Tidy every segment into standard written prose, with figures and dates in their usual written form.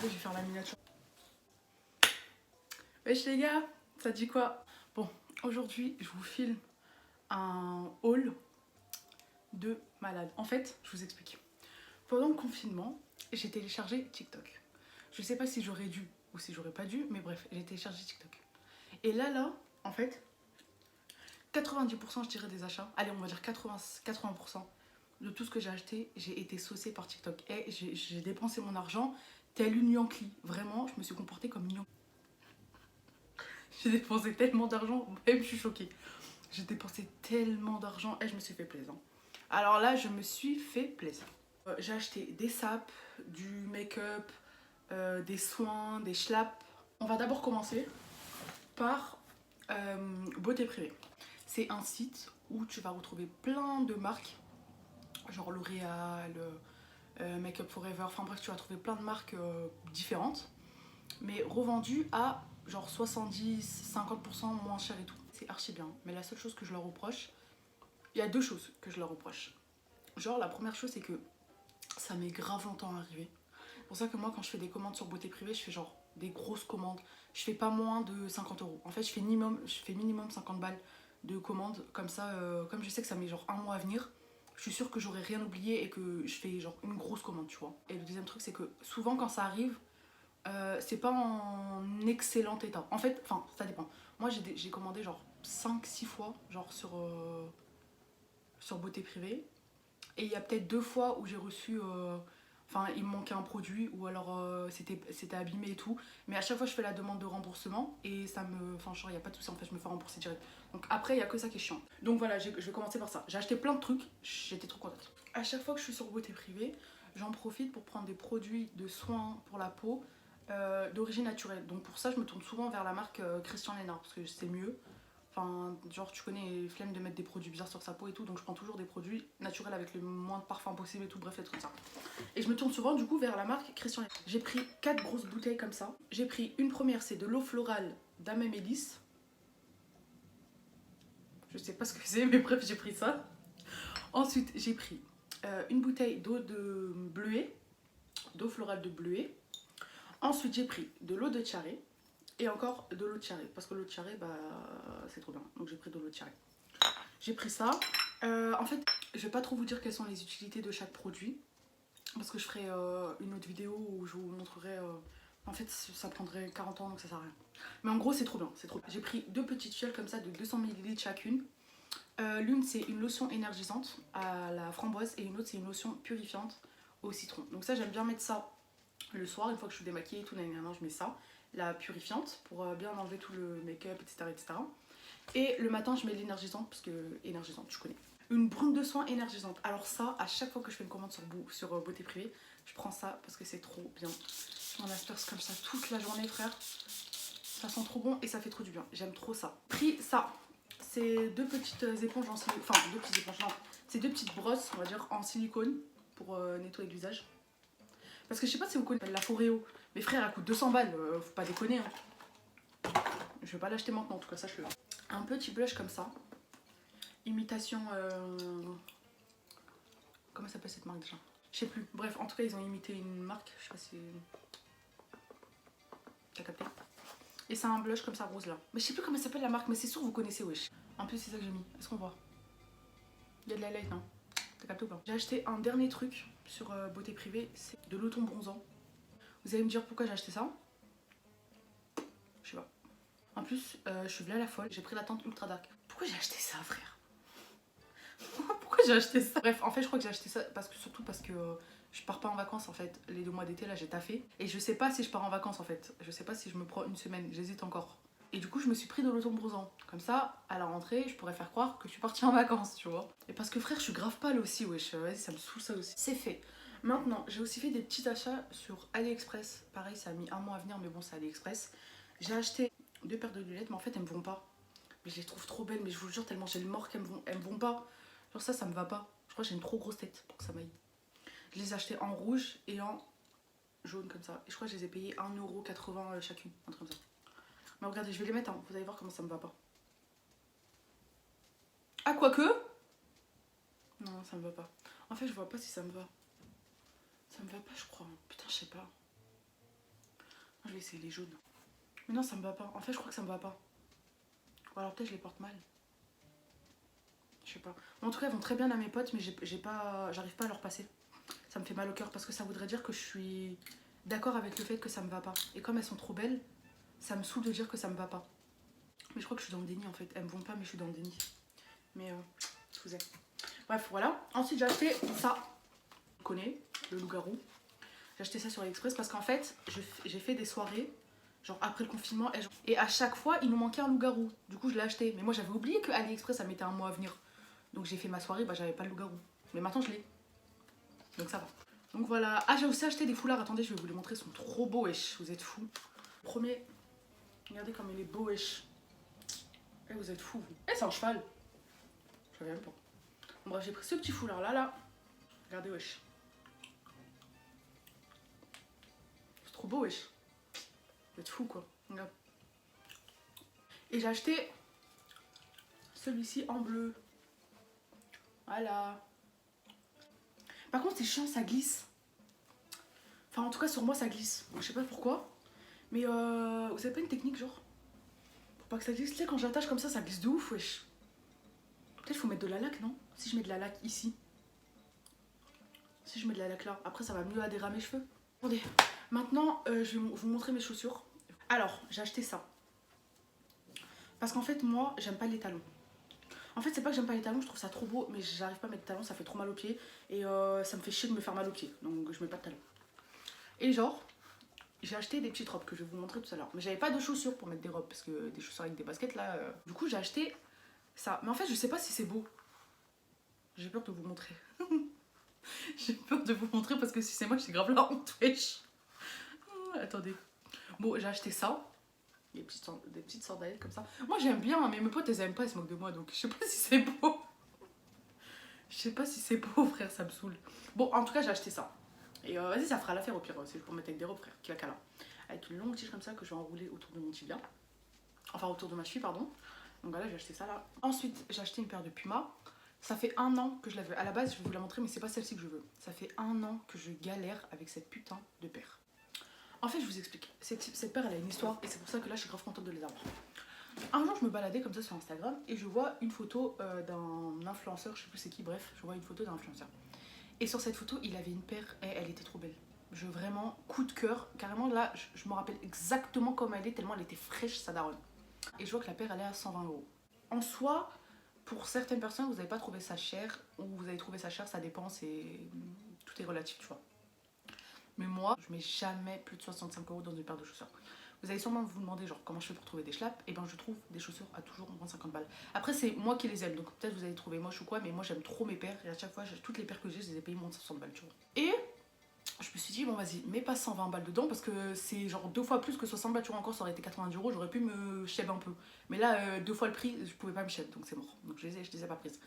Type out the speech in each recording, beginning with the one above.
je vais faire la miniature. Wesh les gars, ça dit quoi? Bon, aujourd'hui, je vous filme un haul de malade. En fait, je vous explique. Pendant le confinement, j'ai téléchargé TikTok. Je sais pas si j'aurais dû ou si j'aurais pas dû, mais bref, j'ai téléchargé TikTok. Et là, en fait, 90% je dirais des achats, allez on va dire 80% de tout ce que j'ai acheté, j'ai été saucée par TikTok. Et j'ai dépensé mon argent tel une Yankee. Vraiment, je me suis comportée comme une Yankee. J'ai dépensé tellement d'argent, même je suis choquée. J'ai dépensé tellement d'argent et je me suis fait plaisir. Alors là, je me suis fait plaisir. J'ai acheté des sapes, du make-up, des soins, des schlaps. On va d'abord commencer par Beauté Privée. C'est un site où tu vas retrouver plein de marques, genre L'Oréal, Make Up Forever, enfin bref, tu vas trouver plein de marques différentes, mais revendues à genre 70-50% moins cher et tout. C'est archi bien, mais la seule chose que je leur reproche, il y a deux choses que je leur reproche. Genre la première chose c'est que ça met grave longtemps à arriver. C'est pour ça que moi quand je fais des commandes sur Beauté Privée, je fais genre des grosses commandes. Je fais pas moins de 50 euros. En fait je fais minimum 50 balles de commandes. Comme ça, comme je sais que ça met genre un mois à venir, je suis sûre que j'aurai rien oublié et que je fais genre une grosse commande, tu vois. Et le deuxième truc c'est que souvent quand ça arrive, c'est pas en excellent état. En fait, enfin ça dépend. Moi j'ai commandé genre 5-6 fois genre sur Beauté Privée. Et il y a peut-être 2 fois où j'ai reçu. Enfin, il me manquait un produit ou alors c'était abîmé et tout. Mais à chaque fois, je fais la demande de remboursement et ça me. Enfin, genre, il n'y a pas de souci, en fait, je me fais rembourser direct. Donc après, il n'y a que ça qui est chiant. Donc voilà, je vais commencer par ça. J'ai acheté plein de trucs, j'étais trop contente. À chaque fois que je suis sur Beauté Privée, j'en profite pour prendre des produits de soins pour la peau d'origine naturelle. Donc pour ça, je me tourne souvent vers la marque Christian Lénard parce que c'est mieux. Enfin, genre, tu connais les flemmes de mettre des produits bizarres sur sa peau et tout, donc je prends toujours des produits naturels avec le moins de parfum possible et tout, bref, les trucs ça. Et je me tourne souvent du coup vers la marque Christian. J'ai pris 4 grosses bouteilles comme ça. J'ai pris une première, c'est de l'eau florale d'Amémélis. Je sais pas ce que c'est, mais bref, j'ai pris ça. Ensuite, j'ai pris une bouteille d'eau de bleuet, d'eau florale de bleuet. Ensuite, j'ai pris de l'eau de Tcharé. Et encore de l'eau de Tcharé, parce que l'eau de Tcharé, bah, c'est trop bien. Donc j'ai pris de l'eau de Tcharé. J'ai pris ça. En fait, je vais pas trop vous dire quelles sont les utilités de chaque produit. Parce que je ferai une autre vidéo où je vous montrerai. En fait, ça prendrait 40 ans donc ça sert à rien. Mais en gros, c'est trop bien. C'est trop bien. J'ai pris 2 petites fioles comme ça de 200 ml chacune. L'une, c'est une lotion énergisante à la framboise et une autre, c'est une lotion purifiante au citron. Donc, ça, j'aime bien mettre ça le soir, une fois que je suis démaquillée et tout, je mets ça. La purifiante pour bien enlever tout le make-up, etc., etc. Et le matin, je mets l'énergisante, parce que énergisante, tu connais. Une brune de soin énergisante. Alors ça, à chaque fois que je fais une commande sur Beauté Privée, je prends ça parce que c'est trop bien. Je m'en asperge comme ça toute la journée, frère. Ça sent trop bon et ça fait trop du bien. J'aime trop ça. Pris ça. C'est 2 petites éponges en silicone. Enfin, 2 petites éponges, non. C'est 2 petites brosses, on va dire, en silicone pour nettoyer le visage. Parce que je sais pas si vous connaissez la Foreo. Mais frère, elle coûte 200 balles. Faut pas déconner. Hein. Je vais pas l'acheter maintenant, en tout cas, sache-le. Un petit blush comme ça. Imitation. Comment s'appelle cette marque déjà? Je sais plus. Bref, en tout cas, ils ont imité une marque. Je sais pas si. T'as capté? Et c'est un blush comme ça rose là. Mais je sais plus comment s'appelle la marque, mais c'est sûr vous connaissez, wesh. En plus, c'est ça que j'ai mis. Est-ce qu'on voit? Il y a de la light, non? T'as capté ou pas? J'ai acheté un dernier truc sur Beauté Privée. C'est de l'auton bronzant. Vous allez me dire pourquoi j'ai acheté ça? Je sais pas. En plus, je suis venue à la folle. J'ai pris la teinte ultra dark. Pourquoi j'ai acheté ça, frère? Pourquoi j'ai acheté ça? Bref, en fait, je crois que j'ai acheté ça surtout parce que je pars pas en vacances en fait. Les 2 mois d'été là, j'ai taffé. Et je sais pas si je pars en vacances en fait. Je sais pas si je me prends une semaine. J'hésite encore. Et du coup, je me suis pris de l'automne bronzant. Comme ça, à la rentrée, je pourrais faire croire que je suis partie en vacances, tu vois. Et parce que frère, je suis grave pâle aussi, wesh. Vas-y, ça me saoule ça aussi. C'est fait. Maintenant, j'ai aussi fait des petits achats sur AliExpress. Pareil, ça a mis un mois à venir, mais bon, c'est AliExpress. J'ai acheté 2 paires de lunettes, mais en fait, elles me vont pas. Mais je les trouve trop belles, mais je vous jure, tellement j'ai le mort qu'elles me vont pas. Genre ça me va pas. Je crois que j'ai une trop grosse tête pour que ça m'aille. Je les ai achetées en rouge et en jaune comme ça. Et je crois que je les ai payées 1,80€ chacune. Un truc comme ça. Mais regardez, je vais les mettre, hein. Vous allez voir comment ça me va pas. Ah, quoique. Non, ça me va pas. En fait, je vois pas si ça me va. Ça me va pas, je crois. Putain, je sais pas. Je vais essayer les jaunes. Mais non, ça me va pas. En fait, je crois que ça me va pas. Ou alors peut-être je les porte mal. Je sais pas. En tout cas, elles vont très bien à mes potes, mais j'arrive pas à leur passer. Ça me fait mal au cœur parce que ça voudrait dire que je suis d'accord avec le fait que ça me va pas. Et comme elles sont trop belles, ça me saoule de dire que ça me va pas. Mais je crois que je suis dans le déni en fait. Elles me vont pas, mais je suis dans le déni. Mais je vous ai. Bref, voilà. Ensuite, j'ai acheté ça. Vous connaissez, le loup-garou. J'ai acheté ça sur AliExpress parce qu'en fait, j'ai fait des soirées, genre après le confinement, et à chaque fois, il nous manquait un loup-garou. Du coup, je l'ai acheté. Mais moi, j'avais oublié que AliExpress, ça mettait un mois à venir. Donc, j'ai fait ma soirée, bah, j'avais pas le loup-garou. Mais maintenant, je l'ai. Donc, ça va. Donc, voilà. Ah, j'ai aussi acheté des foulards. Attendez, je vais vous les montrer. Ils sont trop beaux, wesh. Vous êtes fous. Premier, regardez comme il est beau, wesh. Eh, vous êtes fous, vous. Eh, c'est un cheval. Je savais même pas. Bon, bref, j'ai pris ce petit foulard là. Regardez, wesh. C'est trop beau, wesh. Vous êtes fous, quoi. Regarde. Et j'ai acheté celui-ci en bleu. Voilà. Par contre, c'est chiant, ça glisse. Enfin, en tout cas, sur moi, ça glisse. Je sais pas pourquoi. Mais vous avez pas une technique, genre pour pas que ça glisse. Tu sais, quand j'attache comme ça glisse de ouf, wesh. Peut-être faut mettre de la laque, non? Si je mets de la laque ici. Si je mets de la laque là. Après, ça va mieux adhérer à mes cheveux. Attendez. Maintenant, je vais vous montrer mes chaussures. Alors, j'ai acheté ça. Parce qu'en fait, moi, j'aime pas les talons. En fait, c'est pas que j'aime pas les talons, je trouve ça trop beau, mais j'arrive pas à mettre de talons, ça fait trop mal aux pieds. Et ça me fait chier de me faire mal aux pieds, donc je mets pas de talons. Et genre, j'ai acheté des petites robes que je vais vous montrer tout à l'heure. Mais j'avais pas de chaussures pour mettre des robes, parce que des chaussures avec des baskets là... Du coup, j'ai acheté ça. Mais en fait, je sais pas si c'est beau. J'ai peur de vous montrer. J'ai peur de vous montrer parce que si c'est moi, j'ai grave la honte, wesh. Attendez. Bon, j'ai acheté ça. Des petites sandales comme ça. Moi j'aime bien, mais mes potes elles aiment pas, elles se moquent de moi, donc je sais pas si c'est beau. Je sais pas si c'est beau, frère, ça me saoule. Bon, en tout cas, j'ai acheté ça. Et vas-y, ça fera l'affaire au pire. C'est pour mettre avec des robes, frère, qui va cala. Avec une longue tige comme ça que je vais enrouler autour de mon tibia. Enfin, autour de ma cheville, pardon. Donc voilà, j'ai acheté ça là. Ensuite, j'ai acheté une paire de Puma. Ça fait 1 an que je la veux. À la base, je vais vous la montrer, mais c'est pas celle-ci que je veux. Ça fait 1 an que je galère avec cette putain de paire. En fait, je vous explique. Cette paire, elle a une histoire et c'est pour ça que là, je suis grave contente de les avoir. Un jour, je me baladais comme ça sur Instagram et je vois une photo d'un influenceur, je sais plus c'est qui, bref, je vois une photo d'un influenceur. Et sur cette photo, il avait une paire et elle était trop belle. Vraiment, coup de cœur. Carrément, là, je me rappelle exactement comme elle est, tellement elle était fraîche, sa daronne. Et je vois que la paire, elle est à 120 €. En soi, pour certaines personnes, vous n'avez pas trouvé ça cher ou vous avez trouvé ça cher, ça dépend, tout est relatif, tu vois. Mais moi, je mets jamais plus de 65 € dans une paire de chaussures. Vous allez sûrement vous demander genre comment je fais pour trouver des schlaps. Et ben je trouve des chaussures à toujours moins 50 balles. Après c'est moi qui les aime, donc peut-être vous allez trouver moche ou quoi, mais moi j'aime trop mes paires. Et à chaque fois, toutes les paires que j'ai, je les ai payées moins de 60 balles, tu vois. Et je me suis dit bon vas-y, mets pas 120 balles dedans parce que c'est genre 2 fois plus que 60 balles, tu vois. Encore ça aurait été 90 €, j'aurais pu me chèvre un peu. Mais là 2 fois le prix, je pouvais pas me chèvre, donc c'est mort. Donc je les ai pas prises.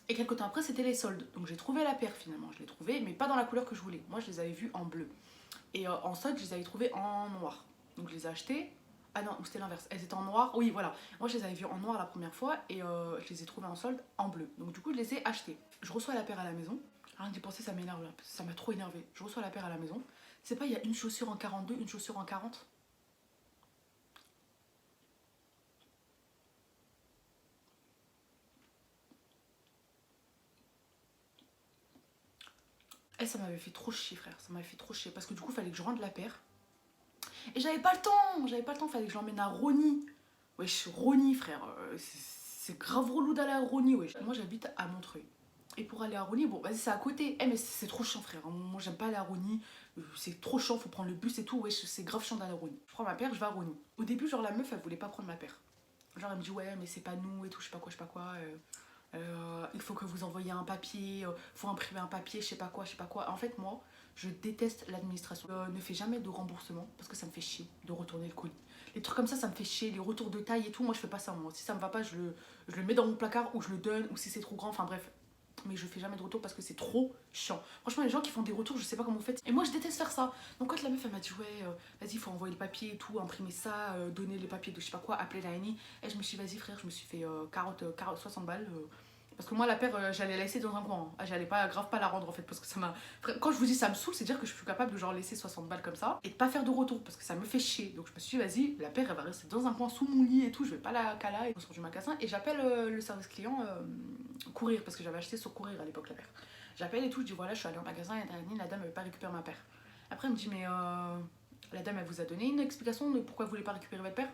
Et quelques temps après, c'était les soldes. Donc j'ai trouvé la paire finalement, je l'ai trouvée, mais pas dans la couleur que je voulais. Moi je les avais vues en bleu. Et en solde, je les avais trouvées en noir. Donc je les ai achetées. Ah non, c'était l'inverse. Elles étaient en noir. Oui, voilà. Moi, je les avais vues en noir la première fois et je les ai trouvées en solde en bleu. Donc du coup, je les ai achetées. Je reçois la paire à la maison. Rien d'y penser, ça m'énerve là. Ça m'a trop énervé. Je reçois la paire à la maison. C'est pas, il y a une chaussure en 42, une chaussure en 40. Et ça m'avait fait trop chier, frère. Ça m'avait fait trop chier. Parce que du coup, il fallait que je rende la paire. Et j'avais pas le temps. Fallait que je l'emmène à Rony. Wesh, Rony, frère. C'est grave relou d'aller à Rony, wesh. Moi, j'habite à Montreuil. Et pour aller à Rony, bon, vas-y, c'est à côté. Eh, mais c'est trop chiant, frère. Moi, j'aime pas aller à Rony. C'est trop chiant, faut prendre le bus et tout. Wesh, c'est grave chiant d'aller à Rony. Je prends ma paire, je vais à Rony. Au début, genre, la meuf, elle voulait pas prendre ma paire. Genre, elle me dit, ouais, mais c'est pas nous et tout, je sais pas quoi. Il faut que vous envoyiez un papier, faut imprimer un papier, je sais pas quoi. En fait, moi, je déteste l'administration. Ne fais jamais de remboursement parce que ça me fait chier de retourner le colis. Les trucs comme ça me fait chier. Les retours de taille et tout, moi, je fais pas ça. Moi. Si ça me va pas, je le mets dans mon placard ou je le donne ou si c'est trop grand, enfin bref. Mais je fais jamais de retour parce que c'est trop chiant. Franchement, les gens qui font des retours, je sais pas comment vous faites. Et moi, je déteste faire ça. Donc, quand la meuf, elle m'a dit, ouais, vas-y, faut envoyer le papier et tout, imprimer ça, donner les papiers de je sais pas quoi, appeler la NI. Et je me suis dit, vas-y, frère, je me suis fait 60 balles. Parce que moi la paire j'allais la laisser dans un coin, hein. Ah, j'allais pas grave pas la rendre en fait parce que ça m'a... Quand je vous dis ça me saoule, c'est dire que je suis capable de genre laisser 60 balles comme ça et de pas faire de retour parce que ça me fait chier. Donc je me suis dit vas-y, la paire elle va rester dans un coin sous mon lit et tout, je vais pas la cala et on sort du magasin et j'appelle le service client Courir parce que j'avais acheté sur Courir à l'époque la paire. J'appelle et tout, je dis voilà je suis allée au magasin et la dame elle veut pas récupérer ma paire. Après elle me dit mais la dame elle vous a donné une explication de pourquoi vous voulez pas récupérer votre paire?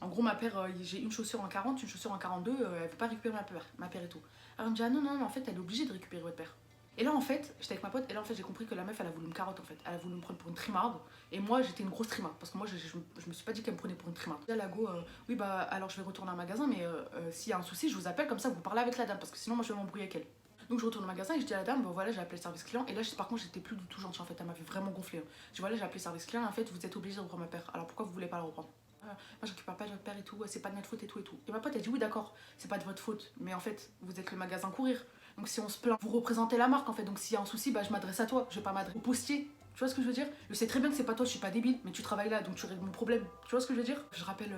En gros, ma paire, j'ai une chaussure en 40, une chaussure en 42, elle veut pas récupérer ma paire et tout. Alors elle me dit, ah non, non, mais en fait, elle est obligée de récupérer votre paire. Et là, en fait, j'étais avec ma pote, et là, en fait, j'ai compris que la meuf, elle a voulu me carotte, en fait. Elle a voulu me prendre pour une trimarde, et moi, j'étais une grosse trimarde, parce que moi, je me suis pas dit qu'elle me prenait pour une trimarde. Là, la go, oui, bah, alors je vais retourner au magasin, mais s'il y a un souci, je vous appelle, comme ça, vous parlez avec la dame, parce que sinon, moi, je vais m'embrouiller avec elle. Donc je retourne au magasin et je dis à la dame, bon voilà, j'ai appelé le service client. Et là, par contre, j'étais plus du tout gentille en fait, elle m'avait vraiment gonflé. Je dis voilà, j'ai appelé le service client, en fait, vous êtes obligé de reprendre ma paire. Alors pourquoi vous voulez pas la reprendre? Moi je récupère pas votre paire et tout, c'est pas de notre faute et tout et tout. Et ma pote elle dit oui d'accord, c'est pas de votre faute, mais en fait vous êtes le magasin Courir. Donc si on se plaint, vous représentez la marque en fait, donc s'il y a un souci, bah je m'adresse à toi, je vais pas m'adresser au postier. Tu vois ce que je veux dire? Je sais très bien que c'est pas toi, je suis pas débile, mais tu travailles là donc tu règles mon problème. Tu vois ce que je veux dire? Je rappelle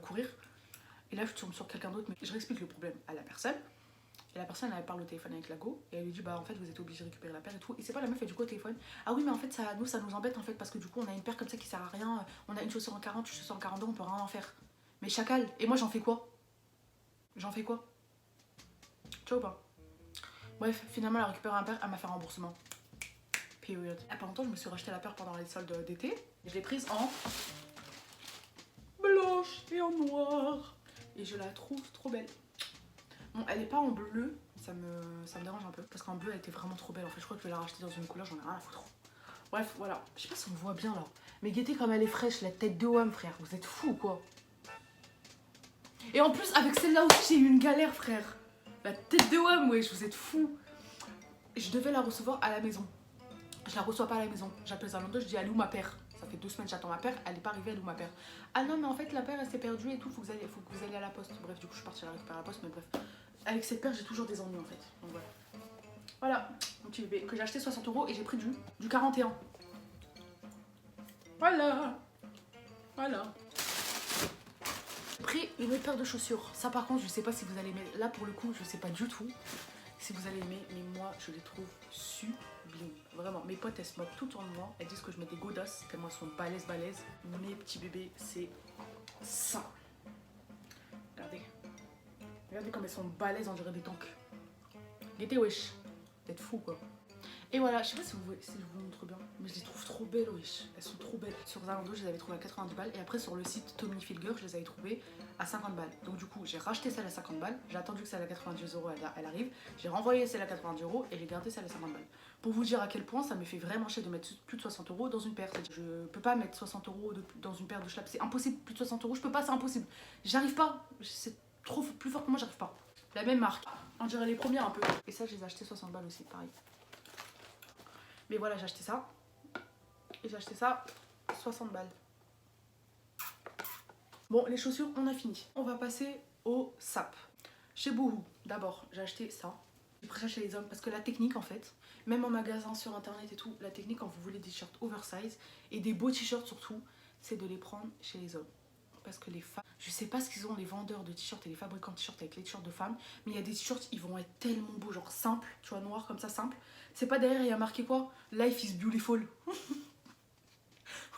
Courir, et là je tombe sur quelqu'un d'autre, mais je réexplique le problème à la personne. Et la personne elle parle au téléphone avec la go et elle lui dit bah en fait vous êtes obligé de récupérer la paire et tout. Et c'est pas la meuf et du coup au téléphone. Ah oui mais en fait ça nous embête en fait parce que du coup on a une paire comme ça qui sert à rien. On a une chaussure en 40, une chaussure en 42, on peut rien en faire. Mais chacal, et moi j'en fais quoi? J'en fais quoi? Tu vois ou pas? Bref, finalement elle a récupéré un paire, elle m'a fait un remboursement. Period. Il y a pas longtemps je me suis racheté la paire pendant les soldes d'été. Je l'ai prise en blanche et en noir. Et je la trouve trop belle. Bon, elle est pas en bleu, ça me dérange un peu. Parce qu'en bleu, elle était vraiment trop belle. En fait, je crois que je vais la racheter dans une couleur, j'en ai rien à foutre. Bref, voilà. Je sais pas si on voit bien là. Mais guettez comme elle est fraîche, la tête de homme, frère. Vous êtes fous, quoi. Et en plus, avec celle-là aussi, j'ai eu une galère, frère. La tête de homme, wesh, vous êtes fous. Je devais la recevoir à la maison. Je la reçois pas à la maison. J'appelle Zalando, je dis, elle est où ma paire? Ça fait 2 semaines que j'attends ma paire, elle est pas arrivée, elle est où ma paire? Ah non, mais en fait, la paire, elle s'est perdue et tout, faut que vous alliez à la poste. Bref, du coup, je suis partie la récupérer à la poste, mais bref. Avec cette paire, j'ai toujours des ennuis en fait. Donc voilà. Voilà, mon petit bébé que j'ai acheté 60 € et j'ai pris du 41. Voilà. Voilà. J'ai pris une autre paire de chaussures. Ça par contre, je sais pas si vous allez aimer. Là pour le coup, je sais pas du tout si vous allez aimer, mais moi je les trouve sublimes. Vraiment, mes potes elles se moquent tout le temps de moi. Elles disent que je mets des godasses, tellement elles sont balèzes. Mes petits bébés, c'est ça. Regardez. Regardez comme elles sont balèzes, on dirait des tanks. Guettez wesh. Vous êtes fous quoi. Et voilà, je sais pas si je vous montre bien, mais je les trouve trop belles wesh. Elles sont trop belles. Sur Zalando, je les avais trouvées à 90 balles. Et après sur le site Tommy Hilfiger, je les avais trouvées à 50 balles. Donc du coup, j'ai racheté celle à 50 balles. J'ai attendu que celle à 90 € elle arrive. J'ai renvoyé celle à 90 € et j'ai gardé celle à 50 balles. Pour vous dire à quel point ça me fait vraiment chier de mettre plus de 60 € dans une paire. Je peux pas mettre 60 € dans une paire de schlapp. C'est impossible, plus de 60 €. Je peux pas, c'est impossible. J'arrive pas. C'est trop plus fort que moi, j'arrive pas. La même marque. On dirait les premières un peu. Et ça, je les ai acheté 60 balles aussi, pareil. Mais voilà, j'ai acheté ça. Et j'ai acheté ça 60 balles. Bon, les chaussures, on a fini. On va passer au sap. Chez Boohoo, d'abord, j'ai acheté ça. J'ai pris ça chez les hommes parce que la technique, en fait, même en magasin, sur internet et tout, la technique quand vous voulez des t-shirts oversize et des beaux t-shirts surtout, c'est de les prendre chez les hommes. Parce que les femmes, je sais pas ce qu'ils ont les vendeurs de t-shirts et les fabricants de t-shirts avec les t-shirts de femmes, mais il y a des t-shirts, ils vont être tellement beaux, genre simples, tu vois, noir comme ça, simple. C'est pas derrière, il y a marqué quoi? Life is beautiful.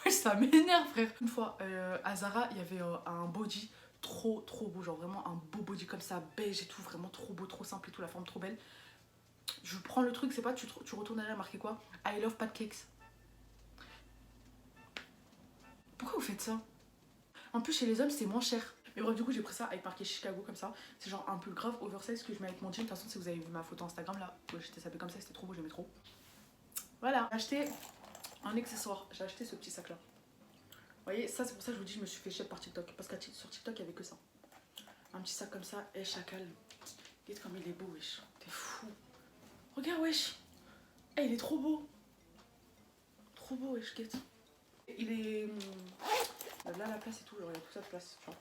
Ouais, ça m'énerve, frère. Une fois, à Zara, il y avait un body trop beau, genre vraiment un beau body comme ça, beige et tout, vraiment trop beau, trop simple et tout, la forme trop belle. Je prends le truc, c'est pas, tu retournes derrière, marqué quoi? I love pancakes. Pourquoi vous faites ça? En plus, chez les hommes, c'est moins cher. Mais bref, du coup, j'ai pris ça avec marqué Chicago comme ça. C'est genre un peu grave oversize que je mets avec mon jean. De toute façon, si vous avez vu ma photo Instagram là, j'étais sapée comme ça, c'était trop beau, j'aimais trop. Voilà, j'ai acheté un accessoire. J'ai acheté ce petit sac là. Vous voyez, ça c'est pour ça que je vous dis, je me suis fait chier par TikTok. Parce que sur TikTok, il n'y avait que ça. Un petit sac comme ça, et chacal. Regarde comme il est beau, wesh. T'es fou. Regarde, wesh. Eh, il est trop beau. Trop beau, wesh, guette. Il est. Là, la place et tout, genre, il y a toute sa place, tu vois.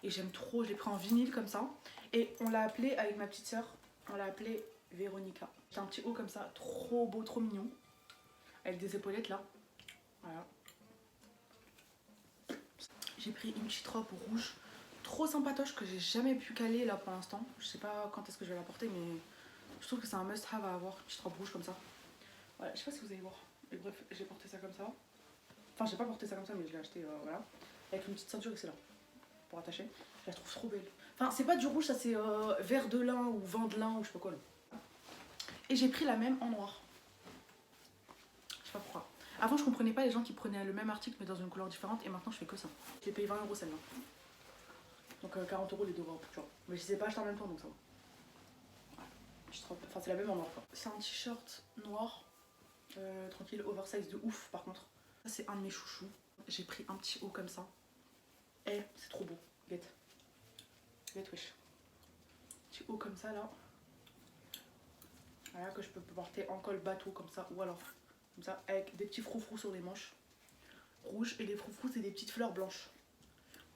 Et j'aime trop, je l'ai pris en vinyle comme ça. Et on l'a appelé avec ma petite soeur, on l'a appelé Véronica. C'est un petit haut comme ça, trop beau, trop mignon. Avec des épaulettes là. Voilà. J'ai pris une petite robe rouge, trop sympatoche que j'ai jamais pu caler là pour l'instant. Je sais pas quand est-ce que je vais la porter, mais je trouve que c'est un must-have à avoir. Une petite robe rouge comme ça. Voilà, je sais pas si vous allez voir. Mais bref, j'ai porté ça comme ça. Enfin, j'ai pas porté ça comme ça, mais je l'ai acheté, voilà. Avec une petite ceinture ici là, pour attacher. Je la trouve trop belle. Enfin, c'est pas du rouge, ça c'est vert de lin ou vin de lin ou je sais pas quoi là. Et j'ai pris la même en noir. Je sais pas pourquoi. Avant, je comprenais pas les gens qui prenaient le même article mais dans une couleur différente, et maintenant je fais que ça. J'ai payé 20 € celle-là. Donc 40 € les deux robes, tu vois. Mais je les ai pas achetées en même temps, donc ça va. Enfin, c'est la même en noir quoi. C'est un t-shirt noir, tranquille, oversize de ouf par contre. Ça, c'est un de mes chouchous. J'ai pris un petit haut comme ça. Eh, c'est trop beau. Get. Get, wesh. Petit haut comme ça là. Voilà, que je peux porter en col bateau comme ça, ou alors comme ça, avec des petits froufrous sur les manches rouges, et les froufrous c'est des petites fleurs blanches.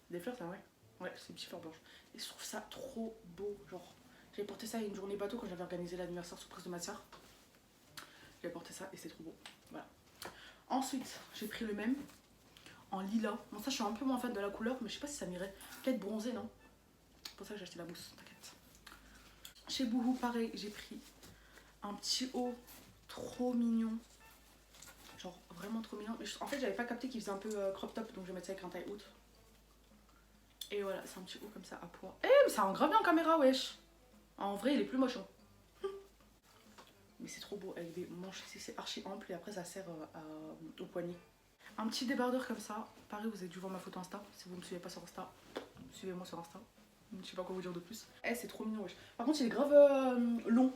Des fleurs ça, ouais. Ouais, c'est des petites fleurs blanches. Et je trouve ça trop beau, genre. J'ai porté ça à une journée bateau quand j'avais organisé l'anniversaire surprise de ma soeur. J'ai porté ça et c'est trop beau. Voilà. Ensuite, j'ai pris le même en lilas. Bon, ça, je suis un peu moins fan de la couleur, mais je sais pas si ça m'irait. Peut-être bronzé, non? C'est pour ça que j'ai acheté la mousse, t'inquiète. Chez Boohoo, pareil, j'ai pris un petit haut trop mignon. Genre vraiment trop mignon. Mais en fait, j'avais pas capté qu'il faisait un peu crop top, donc je vais mettre ça avec un taille haute. Et voilà, c'est un petit haut comme ça à poids. Eh, mais ça a engravé en caméra, wesh. En vrai, il est plus moche. Hein. Mais c'est trop beau avec des manches ici, c'est archi ample et après ça sert au poignet. Un petit débardeur comme ça. Pareil, vous avez dû voir ma photo Insta. Si vous me suivez pas sur Insta, suivez-moi sur Insta. Je sais pas quoi vous dire de plus. Eh, c'est trop mignon, wesh. Par contre, il est grave long.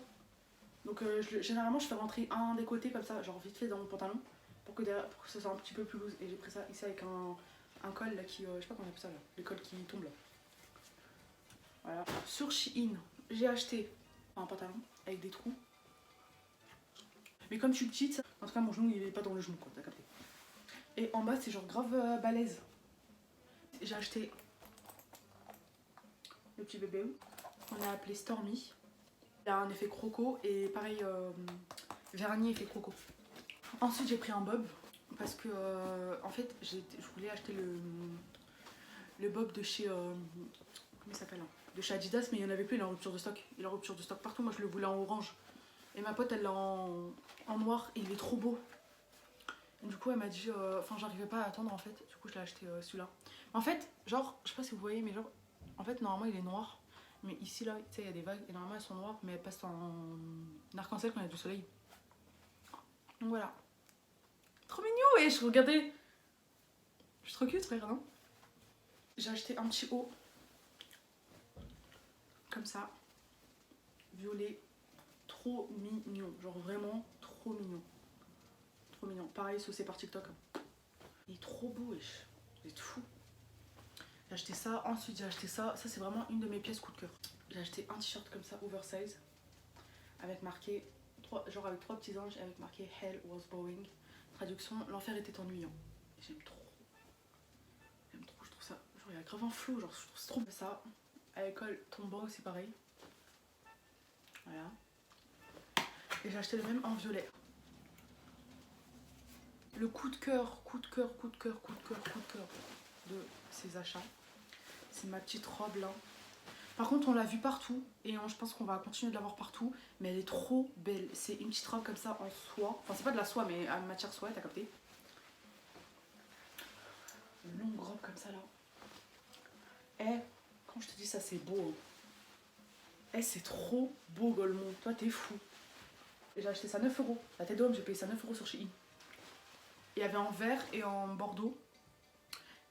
Donc généralement, je fais rentrer un des côtés comme ça, genre vite fait dans mon pantalon. Pour que ce soit un petit peu plus loose. Et j'ai pris ça ici avec un col là qui, je sais pas comment on appelle ça là. Les cols qui tombent là. Voilà. Sur Shein, j'ai acheté un pantalon avec des trous. Mais comme je suis petite, en tout cas mon genou il est pas dans le genou quoi, t'as capté. Et en bas c'est genre grave balèze. J'ai acheté le petit bébé. On a appelé Stormy. Il a un effet croco et pareil vernis effet croco. Ensuite j'ai pris un bob parce que en fait je voulais acheter le bob de chez comment il s'appelle hein, de chez Adidas, mais il n'y en avait plus, il est en rupture de stock. Il est en rupture de stock partout, moi je le voulais en orange. Et ma pote elle l'a en noir et il est trop beau. Et du coup elle m'a dit, enfin j'arrivais pas à attendre en fait, du coup je l'ai acheté celui-là. En fait, genre, je sais pas si vous voyez, mais genre, en fait normalement il est noir. Mais ici là, tu sais, il y a des vagues et normalement elles sont noires, mais elles passent en arc-en-ciel quand il y a du soleil. Donc voilà. Trop mignon, et je regardais. Je suis trop cute, frère, non? J'ai acheté un petit haut. Comme ça. Violet. Trop mignon. Genre vraiment trop mignon. Trop mignon. Pareil, saucé par TikTok. Il est trop beau, wesh. C'est fou. J'ai acheté ça. Ensuite, j'ai acheté ça. Ça, c'est vraiment une de mes pièces coup de cœur. J'ai acheté un t-shirt comme ça, oversize. Avec marqué. Genre avec 3 petits anges. Avec marqué Hell was boring. Traduction, l'enfer était ennuyant. J'aime trop. J'aime trop, je trouve ça. Genre, il y a grave un flow. Genre, je trouve c'est trop ça. À l'école tombant aussi, pareil. Voilà. Et j'ai acheté le même en violet. Le coup de cœur de ces achats, c'est ma petite robe là. Par contre on l'a vue partout et je pense qu'on va continuer de la voir partout, mais elle est trop belle. C'est une petite robe comme ça en soie, enfin c'est pas de la soie mais à matière soie, t'as capté. Une longue robe comme ça là. Eh, quand je te dis ça c'est beau. Eh, c'est trop beau Golemont, toi t'es fou. Et j'ai acheté ça 9 €. La tête d'homme, j'ai payé ça 9 € sur Shein. Il y avait en vert et en bordeaux.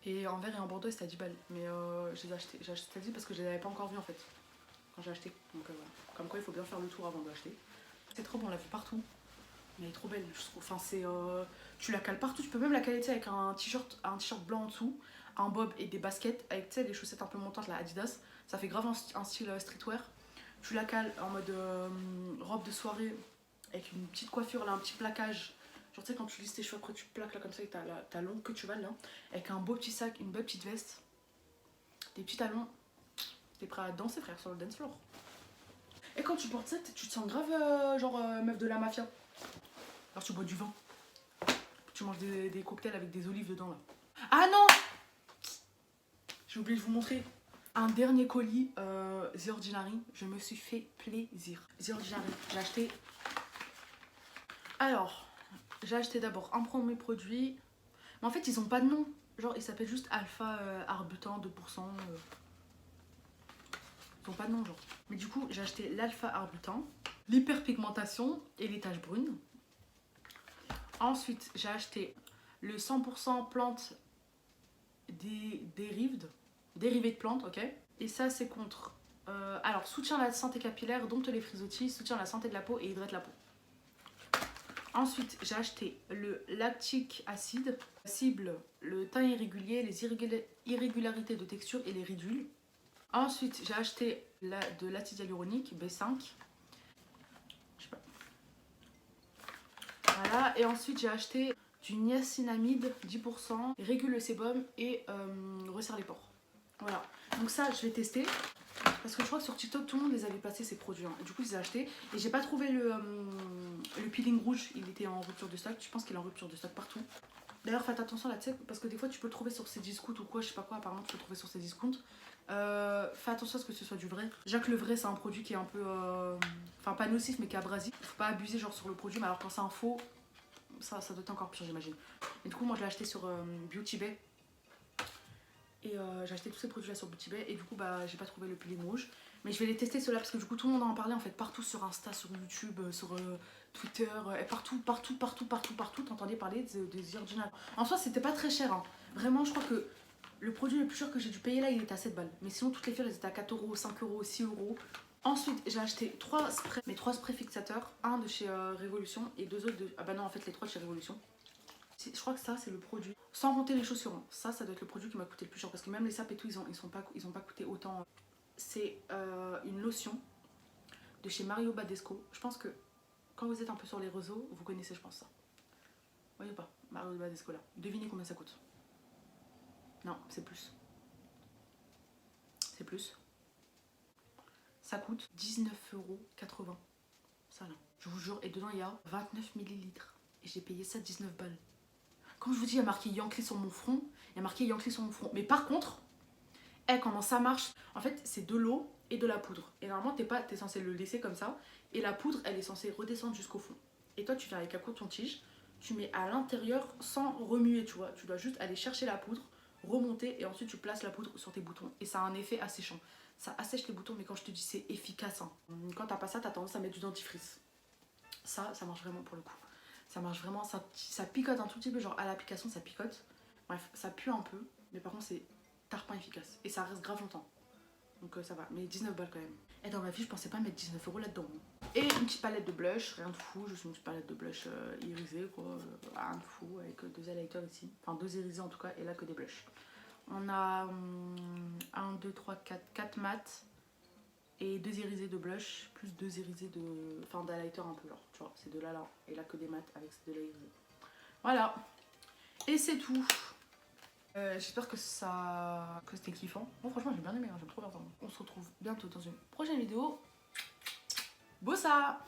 Et en vert et en bordeaux c'était à 10 balles. Mais j'ai acheté à 10 parce que je les avais pas encore vus en fait. Quand j'ai acheté. Donc voilà. Comme quoi il faut bien faire le tour avant d'acheter. Cette robe on l'a vue partout. Mais elle est trop belle je trouve. Enfin c'est. Tu la cales partout. Tu peux même la caler avec un t-shirt blanc en dessous. Un bob et des baskets. Avec des chaussettes un peu montantes, la Adidas. Ça fait grave un style streetwear. Tu la cales en mode robe de soirée. Avec une petite coiffure là, un petit plaquage. Genre tu sais quand tu lisses tes cheveux après tu plaques là comme ça avec ta longue queue de cheval là. Avec un beau petit sac, une belle petite veste. Des petits talons. T'es prêt à danser frère sur le dance floor. Et quand tu portes ça, tu te sens grave meuf de la mafia. Alors tu bois du vin. Tu manges des cocktails avec des olives dedans là. Ah non! J'ai oublié de vous montrer. un dernier colis The Ordinary. Je me suis fait plaisir. The Ordinary, j'ai acheté. Alors, j'ai acheté d'abord un premier produit. Mais en fait, ils ont pas de nom. Genre, il s'appelle juste Alpha Arbutin 2%. Ils ont pas de nom, genre. Mais du coup, j'ai acheté l'Alpha Arbutin, l'hyperpigmentation et les taches brunes. Ensuite, j'ai acheté le 100% plante dérivés de plantes, ok. Et ça, c'est contre. Alors, soutient la santé capillaire, dompte les frisottis, soutient la santé de la peau et hydrate la peau. Ensuite, j'ai acheté le lactique acide, cible le teint irrégulier, les irrégularités de texture et les ridules. Ensuite, j'ai acheté de l'acide hyaluronique B5. Je sais pas. Voilà, et ensuite j'ai acheté du niacinamide 10%, régule le sébum et resserre les pores. Voilà, donc ça je vais tester. Parce que je crois que sur TikTok, tout le monde les avait passés ces produits. Hein. Et du coup, je les ai achetés. Et j'ai pas trouvé le peeling rouge. Il était en rupture de stock. Je pense qu'il est en rupture de stock partout. D'ailleurs, faites attention là, tu sais, parce que des fois, tu peux le trouver sur ces discounts ou quoi, je sais pas quoi. Apparemment, tu peux le trouver sur ces discounts. Fais attention à ce que ce soit du vrai. Déjà que le vrai, c'est un produit qui est un peu. Enfin, pas nocif, mais qui est abrasif. Faut pas abuser genre sur le produit. Mais alors, quand c'est un faux, ça doit être encore pire, j'imagine. Et du coup, moi, je l'ai acheté sur Beauty Bay. Et j'ai acheté tous ces produits là sur Beauty Bay et du coup bah j'ai pas trouvé le peeling rouge. Mais je vais les tester ceux-là parce que du coup tout le monde en parlait en fait partout sur Insta, sur YouTube, sur Twitter, et partout, t'entendais parler des The Ordinary. En soi c'était pas très cher hein. Vraiment je crois que le produit le plus cher que j'ai dû payer là il était à 7 balles. Mais sinon toutes les filles elles étaient à 4 euros, 5 euros, 6 euros. Ensuite j'ai acheté 3 sprays, mes 3 sprays fixateurs, un de chez Révolution et 2 autres de... Ah bah non en fait les 3 de chez Révolution. Je crois que ça c'est le produit, sans compter les chaussures, ça doit être le produit qui m'a coûté le plus cher parce que même les sapes et tout ils ont pas coûté autant. C'est une lotion de chez Mario Badescu. Je pense que quand vous êtes un peu sur les réseaux, vous connaissez je pense ça. Voyez pas, Mario Badescu là. Devinez combien ça coûte. Non, c'est plus. C'est plus. Ça coûte 19,80 €. Ça là, je vous jure, et dedans il y a 29 millilitres. Et j'ai payé ça 19 balles. Quand je vous dis, il y a marqué Yankee sur mon front, il y a marqué Yankee sur mon front. Mais par contre, comment ça marche? En fait, c'est de l'eau et de la poudre. Et normalement, t'es censé le laisser comme ça. Et la poudre, elle est censée redescendre jusqu'au fond. Et toi, tu viens avec un coton-tige, tu mets à l'intérieur sans remuer, tu vois. Tu dois juste aller chercher la poudre, remonter, et ensuite tu places la poudre sur tes boutons. Et ça a un effet asséchant. Ça assèche les boutons, mais quand je te dis c'est efficace. Hein. Quand t'as pas ça, t'as tendance à mettre du dentifrice. Ça marche vraiment pour le coup. Ça marche vraiment, ça picote un tout petit peu, genre à l'application ça picote. Bref, ça pue un peu, mais par contre c'est tarpin efficace. Et ça reste grave longtemps. Donc ça va, mais 19 balles quand même. Et dans ma vie, je pensais pas mettre 19 € là-dedans. Et une petite palette de blush, rien de fou, juste une petite palette de blush irisée quoi. Rien de fou, avec 2 highlighters ici. Enfin 2 irisés en tout cas, et là que des blushs. On a 1, 2, 3, 4 mat. Et 2 irisés de blush, plus 2 irisés de... Enfin d'highlighter un peu genre, tu vois, c'est de là là. Et là que des mats avec ces 2 là irisés. Voilà. Et c'est tout. J'espère que c'était kiffant. Bon franchement j'ai bien aimé, hein, j'aime trop bien. On se retrouve bientôt dans une prochaine vidéo. Bossa!